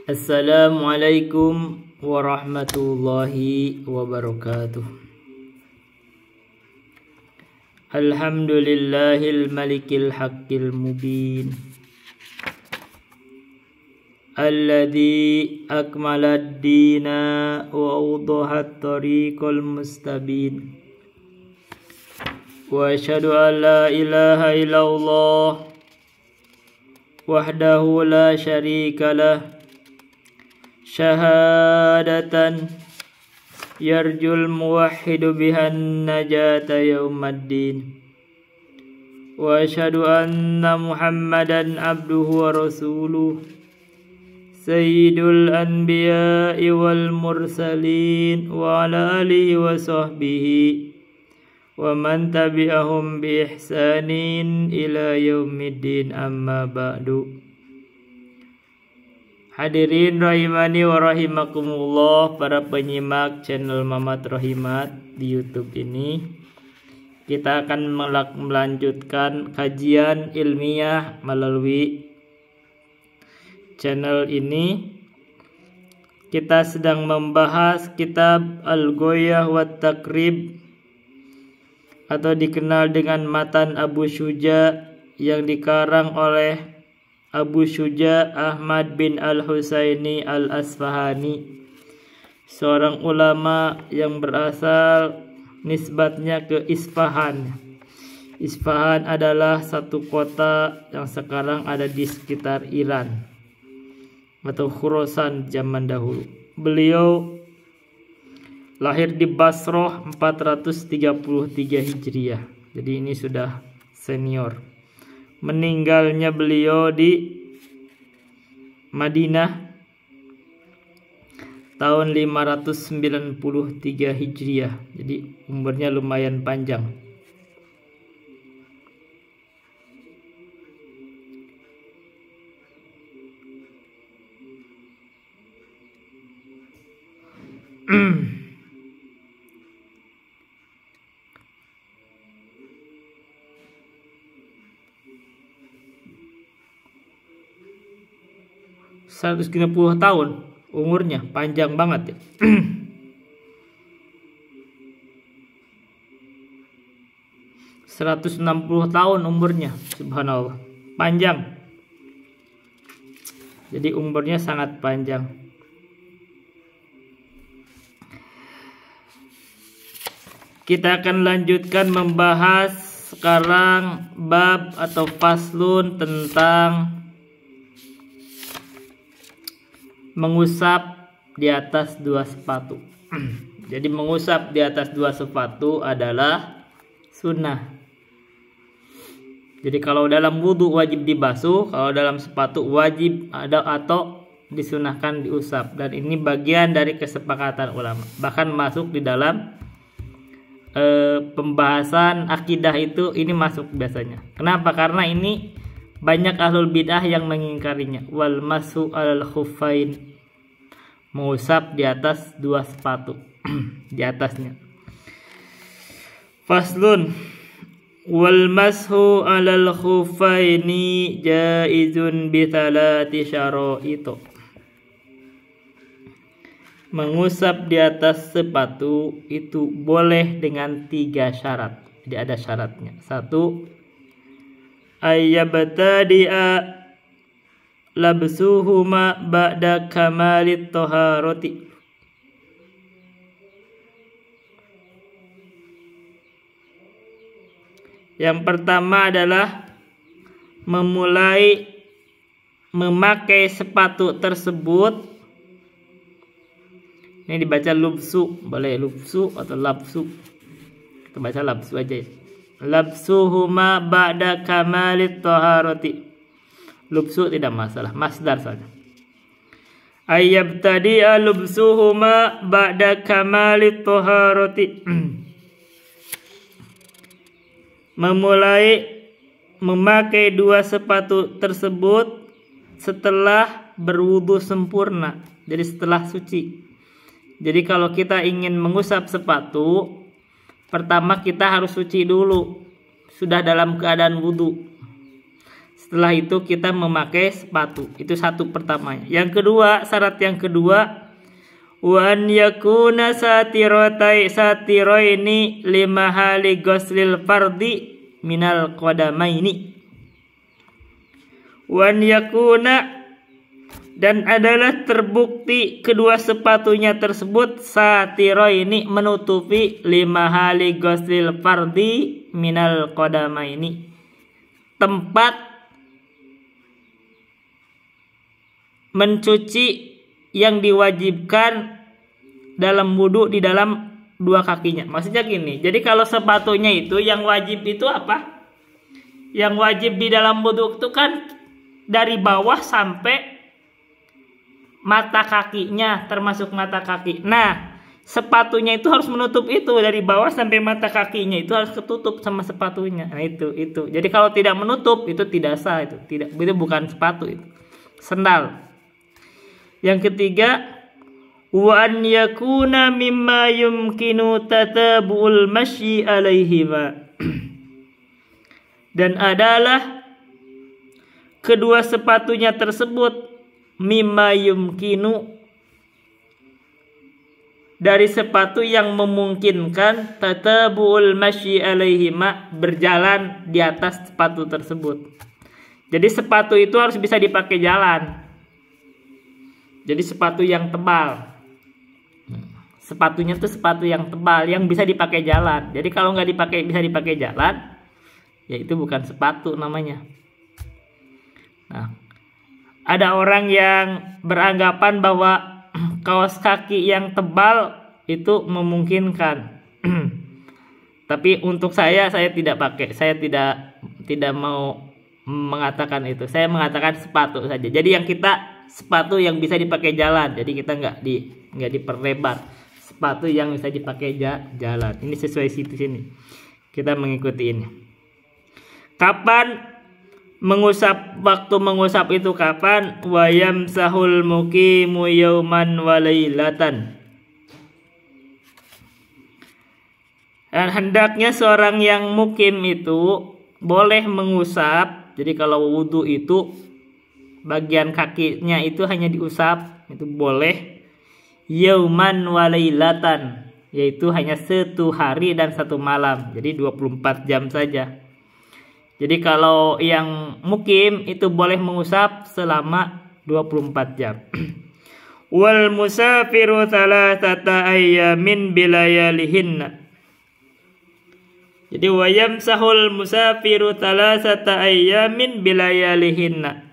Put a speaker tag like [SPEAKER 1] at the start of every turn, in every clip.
[SPEAKER 1] Assalamualaikum warahmatullahi wabarakatuh. Alhamdulillahil malikil haqqil mubin, alladzi akmalad dina wa awdahat tariqal mustabin. Wa asyhadu an la ilaha illallah wahdahu la syarika lah, syahadatan yarjul muwahhidu bihan najata yaumaddin. Wa asyhadu anna Muhammadan abduhu wa rasuluh, sayyidul anbiya'i wal mursalin, wa ala alihi wa sahbihi wa man tabi'ahum bi ihsanin ila yaumiddin, amma ba'du. Hadirin rahimani wa rahimakumullah, para penyimak channel Mamat Rohimat di YouTube ini, kita akan melanjutkan kajian ilmiah melalui channel ini. Kita sedang membahas kitab Al-Ghoyah wa Takrib, atau dikenal dengan Matan Abu Syuja, yang dikarang oleh Abu Syuja Ahmad bin Al-Husaini Al-Asfahani, seorang ulama yang berasal nisbatnya ke Isfahan. Isfahan adalah satu kota yang sekarang ada di sekitar Iran atau Khurasan zaman dahulu. Beliau lahir di Basrah 433 Hijriah. Jadi ini sudah senior. Meninggalnya beliau di Madinah tahun 593 Hijriah. Jadi umurnya lumayan panjang. Seratus 130 tahun umurnya, panjang banget ya. 160 tahun umurnya, subhanallah, panjang. Jadi umurnya sangat panjang. Kita akan lanjutkan membahas sekarang bab atau faslun tentang mengusap di atas dua sepatu. Jadi mengusap di atas dua sepatu adalah sunnah. Jadi kalau dalam wudhu wajib dibasuh, kalau dalam sepatu wajib ada atau disunahkan diusap. Dan ini bagian dari kesepakatan ulama. Bahkan masuk di dalam pembahasan akidah itu, ini masuk biasanya. Kenapa? Karena ini banyak ahlul bid'ah yang mengingkarinya. Wal masu alal khuffain, mengusap di atas dua sepatu di atasnya. Faslun, wal mashu alal khuffaini jaizun bi thalati syara'it. Mengusap di atas sepatu itu boleh dengan 3 syarat. Jadi ada syaratnya. 1, ayyabtadi'a labsuhuma ba'da kamalit taharati. Yang pertama adalah memulai memakai sepatu tersebut. Ini dibaca lubsu, boleh lubsu atau labsu. Kita baca labsu aja ya. Labsuhuma ba'da kamalit taharati. Lubsu tidak masalah, masdar saja. Ayyabtadi'a lubsuhuma ba'da kamalit taharati. Memulai memakai dua sepatu tersebut setelah berwudu sempurna. Jadi setelah suci. Jadi kalau kita ingin mengusap sepatu, pertama kita harus suci dulu, sudah dalam keadaan wudu. Setelah itu kita memakai sepatu. Itu satu pertamanya. Yang kedua, syarat yang kedua, wa an yakuna satiroini limahali ghuslil fardi minal qadamaini. Wa an yakuna, dan adalah terbukti kedua sepatunya tersebut satiroini menutupi limahali ghuslil fardi minal qadamaini, tempat mencuci yang diwajibkan dalam wudhu di dalam dua kakinya. Maksudnya gini, jadi kalau sepatunya itu yang wajib itu apa? Yang wajib di dalam wudhu itu kan dari bawah sampai mata kakinya, termasuk mata kaki. Nah, sepatunya itu harus menutup itu dari bawah sampai mata kakinya, itu harus ketutup sama sepatunya. Nah, itu. Jadi kalau tidak menutup itu tidak sah, itu bukan sepatu, itu sendal. Yang ketiga, wa an yakuna mimma yumkinu tatabu'ul masyi alaihima. Dan adalah kedua sepatunya tersebut mimma yumkinu, dari sepatu yang memungkinkan tatabu'ul masyi alaihima, berjalan di atas sepatu tersebut. Jadi sepatu itu harus bisa dipakai jalan. Jadi sepatu yang tebal. Sepatunya tuh sepatu yang tebal yang bisa dipakai jalan. Jadi kalau nggak bisa dipakai jalan, ya itu bukan sepatu namanya. Nah, ada orang yang beranggapan bahwa kaos kaki yang tebal itu memungkinkan. Tapi untuk saya tidak pakai. Saya tidak mau mengatakan itu. Saya mengatakan sepatu saja. Jadi yang kita sepatu yang bisa dipakai jalan. Jadi kita nggak diperlebar. Sepatu yang bisa dipakai jalan. Ini sesuai situ sini. Kita mengikuti ini. Kapan mengusap? Waktu mengusap itu kapan? Wayam sahul muqimu yauman walailatan. Dan hendaknya seorang yang mukim itu boleh mengusap. Jadi kalau wudhu itu bagian kakinya itu hanya diusap, itu boleh. Yauman walailatan, yaitu hanya 1 hari dan 1 malam. Jadi 24 jam saja. Jadi kalau yang mukim itu boleh mengusap selama 24 jam. Wal musafiru thalathata ayyamin bilayalihinna. Jadi wayam sahul musafiru thalathata ayyamin bilayalihinna.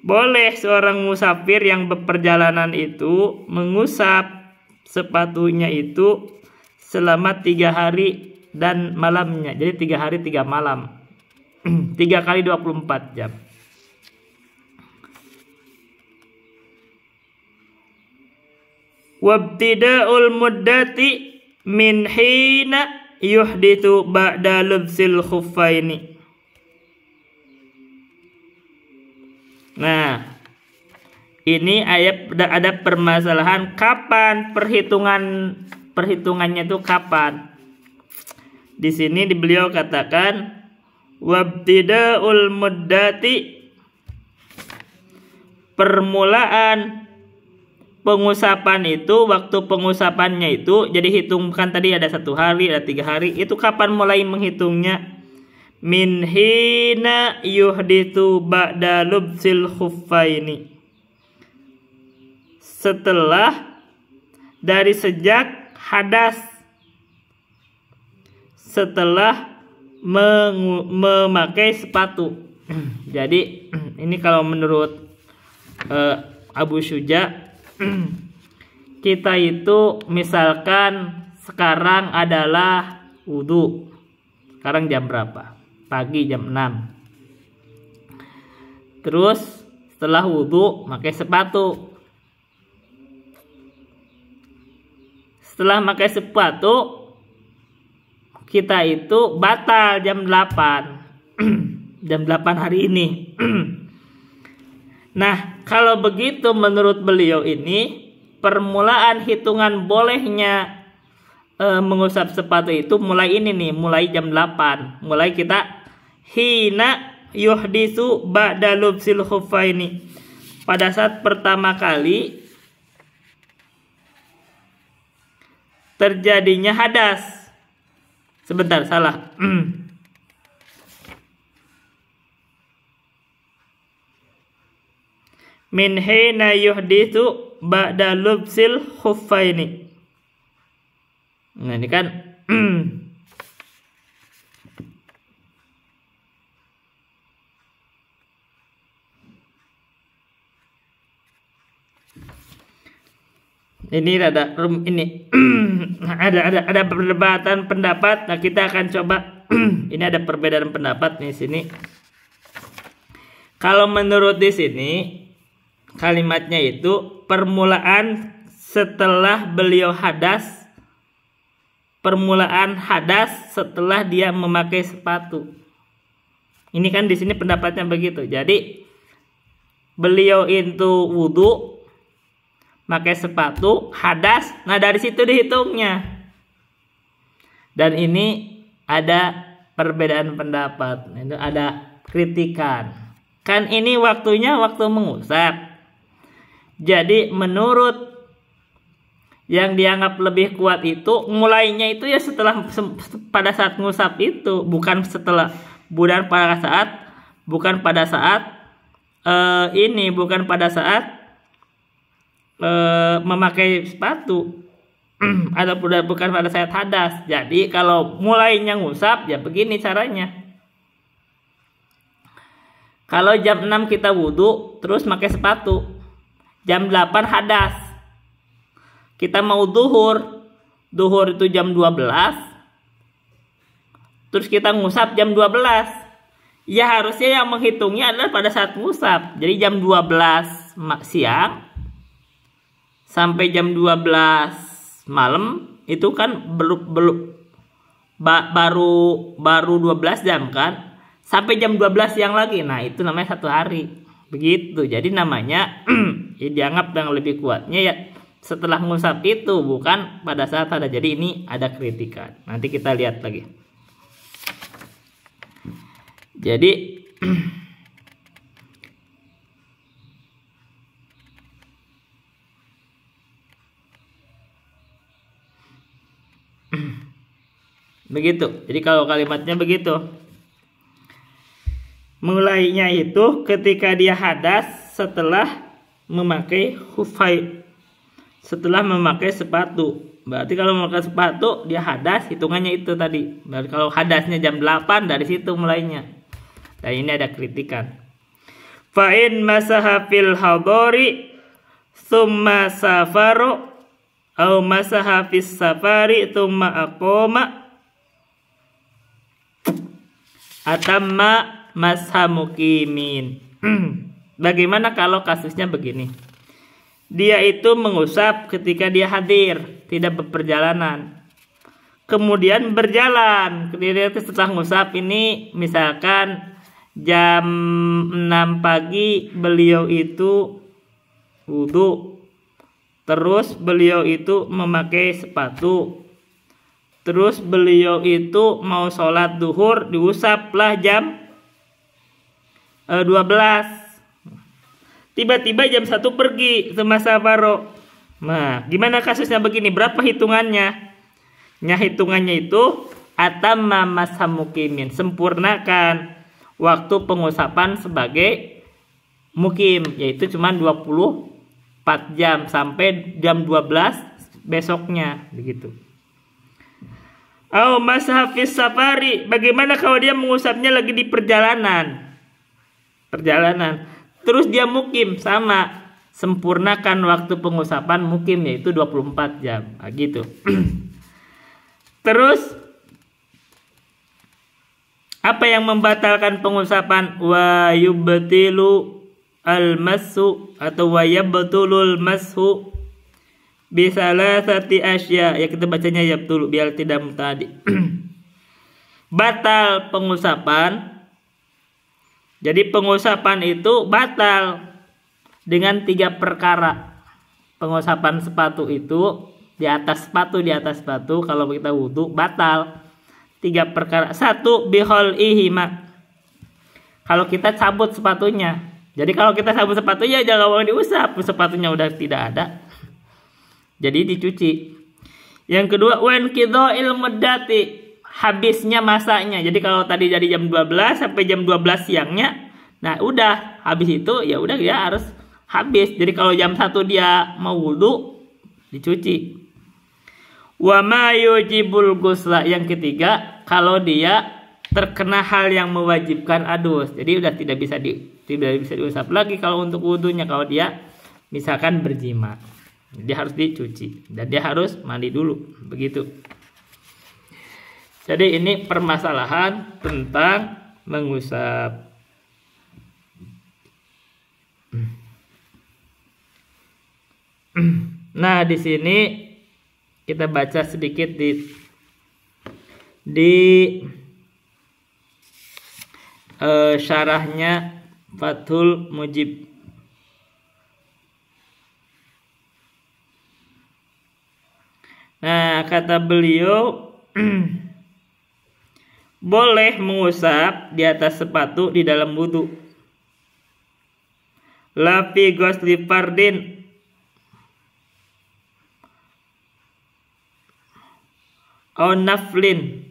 [SPEAKER 1] Boleh seorang musafir yang berperjalanan itu mengusap sepatunya itu selama 3 hari dan malamnya. Jadi 3 hari 3 malam. 3 kali 24 jam. Wabtida'ul muddati min hina yuhdithu ba'da lubsil khuffaini. Nah, ini ada permasalahan kapan perhitungannya itu kapan. Di sini beliau katakan wabtida'ul muddati, permulaan pengusapan itu, waktu pengusapannya itu, jadi hitungkan tadi ada 1 hari, ada 3 hari, itu kapan mulai menghitungnya? Min hina yuhdithu ba'da lubsil khuffaini, setelah, dari sejak hadas, setelah memakai sepatu. Jadi ini kalau menurut Abu Syuja, kita itu misalkan sekarang adalah wudhu. Sekarang jam berapa? Pagi jam 6. Terus setelah wudhu pakai sepatu. Setelah pakai sepatu, kita itu batal jam 8. Jam 8 hari ini. Nah, kalau begitu menurut beliau ini, permulaan hitungan bolehnya mengusap sepatu itu mulai ini nih, mulai jam 8. Mulai kita hina yuhdisu ba'da lubsil khuffaini. Pada saat pertama kali terjadinya hadas. Sebentar, salah. Min hina yuhditsu ba'da lubsil khuffaini. Nah, ini kan ini ada ada perdebatan pendapat. Nah, kita akan coba ini ada perbedaan pendapat di sini. Kalau menurut di sini kalimatnya itu permulaan setelah beliau hadas, permulaan hadas setelah dia memakai sepatu. Ini kan di sini pendapatnya begitu. Jadi beliau itu wudhu, pakai sepatu, hadas. Nah, dari situ dihitungnya. Dan ini ada perbedaan pendapat. Itu ada kritikan. Kan ini waktunya waktu mengusap. Jadi menurut yang dianggap lebih kuat itu mulainya itu ya setelah pada saat ngusap itu, bukan setelah bukan pada saat memakai sepatu atau bukan pada saat hadas. Jadi kalau mulainya ngusap ya begini caranya. Kalau jam 6 kita wudhu terus pakai sepatu, jam 8 hadas, kita mau duhur itu jam 12, terus kita ngusap jam 12, ya harusnya yang menghitungnya adalah pada saat ngusap. Jadi jam 12 siang sampai jam 12 malam itu kan baru 12 jam kan, sampai jam 12 siang lagi. Nah, itu namanya 1 hari. Begitu. Jadi namanya ya dianggap yang lebih kuatnya ya setelah ngusap itu, bukan pada saat ada. Jadi ini ada kritikan. Nanti kita lihat lagi. Jadi begitu. Jadi kalau kalimatnya begitu. Mulainya itu ketika dia hadas setelah memakai khufai, setelah memakai sepatu. Berarti kalau memakai sepatu dia hadas, hitungannya itu tadi. Berarti kalau hadasnya jam 8 dari situ mulainya. Dan ini ada kritikan. Fa in masaha fil hadari tsumma safaru au masaha fis safari tsumma aqama atamma masha muqimin. Bagaimana kalau kasusnya begini? Dia itu mengusap ketika dia hadir, tidak berperjalanan. Kemudian berjalan. Kemudian setelah ngusap ini misalkan jam 6 pagi beliau itu wudhu, terus beliau itu memakai sepatu, terus beliau itu mau sholat duhur, diusaplah jam 12. Tiba-tiba jam 1 pergi ke masa faro. Nah, gimana kasusnya begini? Berapa hitungannya? Hitungannya itu atamma masha muqimin, sempurnakan waktu pengusapan sebagai mukim, yaitu cuma 24 jam sampai jam 12 besoknya, begitu. Au masha fis safari, bagaimana kalau dia mengusapnya lagi di perjalanan? Terus dia mukim, sama, sempurnakan waktu pengusapan mukim, yaitu 24 jam. Nah, gitu. Terus apa yang membatalkan pengusapan? Wa yubtilu al-mashu atau wa yabtulul mashu bisalasati asya. Ya, kita bacanya yabtulu biar tidak mutadi. Batal pengusapan. Jadi pengusapan itu batal dengan 3 perkara. Pengusapan sepatu itu di atas sepatu kalau kita wudhu batal. 3 perkara. 1 bihol ihima, kalau kita cabut sepatunya. Jadi kalau kita cabut sepatunya jangan boleh diusap, sepatunya udah tidak ada. Jadi dicuci. Yang kedua, wan qidha'il muddati, habisnya masanya. Jadi kalau tadi dari jam 12 sampai jam 12 siangnya, nah udah habis itu ya udah dia harus habis. Jadi kalau jam 1 dia mau wudu, dicuci. Wa ma yujibul ghusla, yang ketiga, kalau dia terkena hal yang mewajibkan adus. Jadi udah tidak bisa diusap lagi kalau untuk wudunya, kalau dia misalkan berjima. Dia harus dicuci dan dia harus mandi dulu, begitu. Jadi ini permasalahan tentang mengusap. Nah, di sini kita baca sedikit di syarahnya Fathul Mujib. Nah, kata beliau boleh mengusap di atas sepatu di dalam wudu. La fi ghusli fardin au naflin,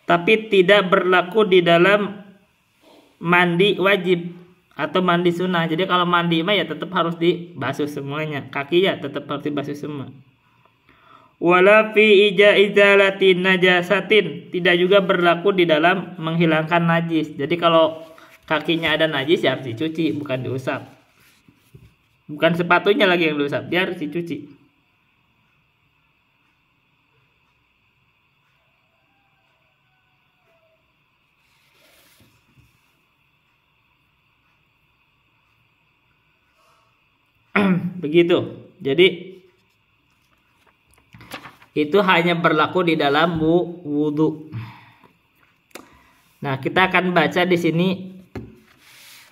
[SPEAKER 1] tapi tidak berlaku di dalam mandi wajib atau mandi sunnah. Jadi kalau mandi mah ya tetap harus dibasuh semuanya, kaki ya tetap harus dibasuh semua. Wala fi izalati najasatin, tidak juga berlaku di dalam menghilangkan najis. Jadi kalau kakinya ada najis ya harus dicuci, bukan diusap. Bukan sepatunya lagi yang diusap, dia harus dicuci. Begitu. Jadi itu hanya berlaku di dalam wudu. Nah, kita akan baca di sini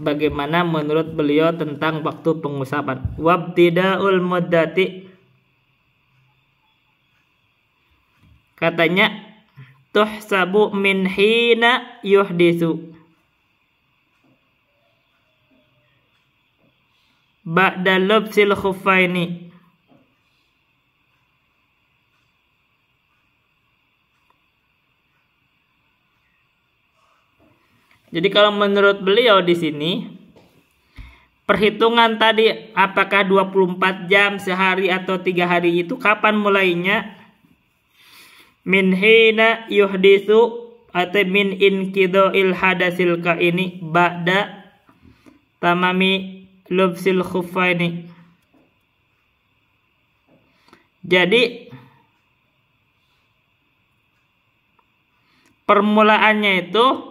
[SPEAKER 1] bagaimana menurut beliau tentang waktu pengusapan. Wabtidaul muddati, katanya tuhsabu min hina yuhdisu ba'da lubsil khuffaini. Jadi kalau menurut beliau di sini perhitungan tadi apakah 24 jam, sehari atau 3 hari itu kapan mulainya? Min hina yuhdisu atau min inqidha'il hadasil kaini ba'da tamami lubsil khuffaini. Jadi permulaannya itu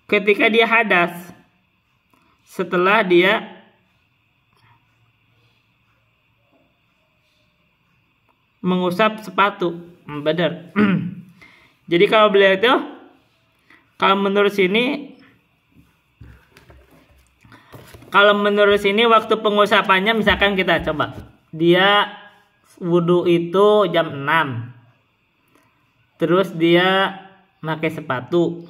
[SPEAKER 1] ketika dia hadas, setelah dia mengusap sepatu. Benar. Jadi kalau beliau itu, kalau menurut sini waktu pengusapannya, misalkan kita coba, dia wudhu itu jam 6, terus dia pakai sepatu,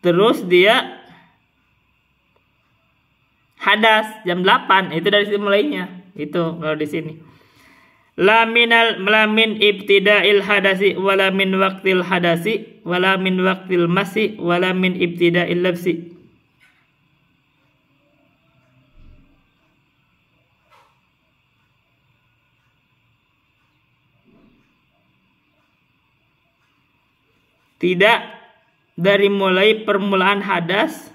[SPEAKER 1] terus dia hadas jam 8, itu dari sini mulainya. Itu kalau di sini. La min ibtida'il hadasi wala min waqtil hadasi wala min waqtil masi wala min ibtida'il labsi. Tidak dari mulai permulaan hadas,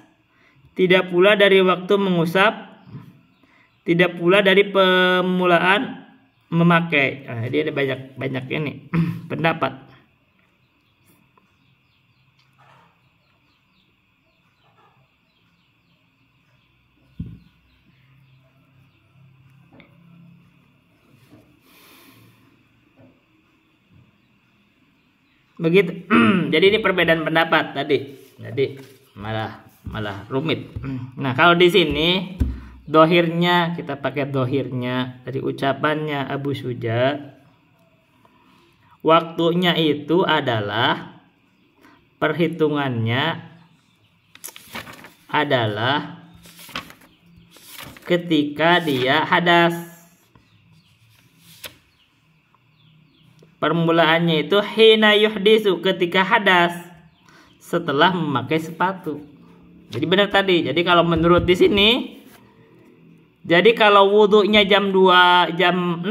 [SPEAKER 1] tidak pula dari waktu mengusap, tidak pula dari permulaan memakai. Nah, dia ada banyak ini pendapat. Begitu. Jadi ini perbedaan pendapat tadi. Jadi malah malah rumit. Nah, kalau di sini dohirnya kita pakai dohirnya dari ucapannya Abu Syuja. Waktunya itu adalah perhitungannya adalah ketika dia hadas. Permulaannya itu hina yuhdisu, ketika hadas setelah memakai sepatu. Jadi benar tadi. Jadi kalau menurut di sini, jadi kalau wudhunya jam 2, jam 6,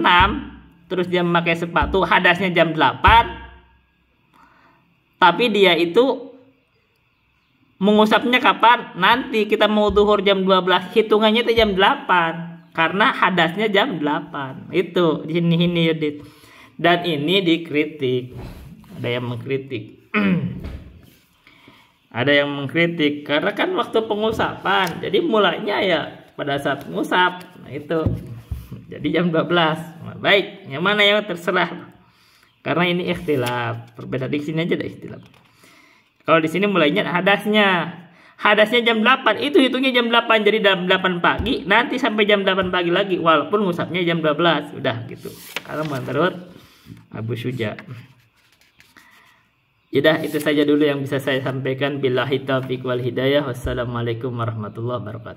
[SPEAKER 1] terus dia memakai sepatu, hadasnya jam 8, tapi dia itu mengusapnya kapan? Nanti kita mau zuhur jam 12, hitungannya itu jam 8 karena hadasnya jam 8. Itu di sini Yudit. Dan ini dikritik. Ada yang mengkritik. Ada yang mengkritik karena kan waktu pengusapan. Jadi mulainya ya pada saat ngusap. Nah, itu. Jadi jam 12. Nah, baik, yang mana yang terserah. Karena ini ikhtilaf. Perbedaan di sini aja ada ikhtilaf. Kalau di sini mulainya hadasnya. Hadasnya jam 8, itu hitungnya jam 8. Jadi jam 8 pagi, nanti sampai jam 8 pagi lagi walaupun ngusapnya jam 12. Udah gitu. Kalau menurut Abu Syuja. Yaudah, itu saja dulu yang bisa saya sampaikan. Billahi taufiq wal hidayah. Wassalamualaikum warahmatullahi wabarakatuh.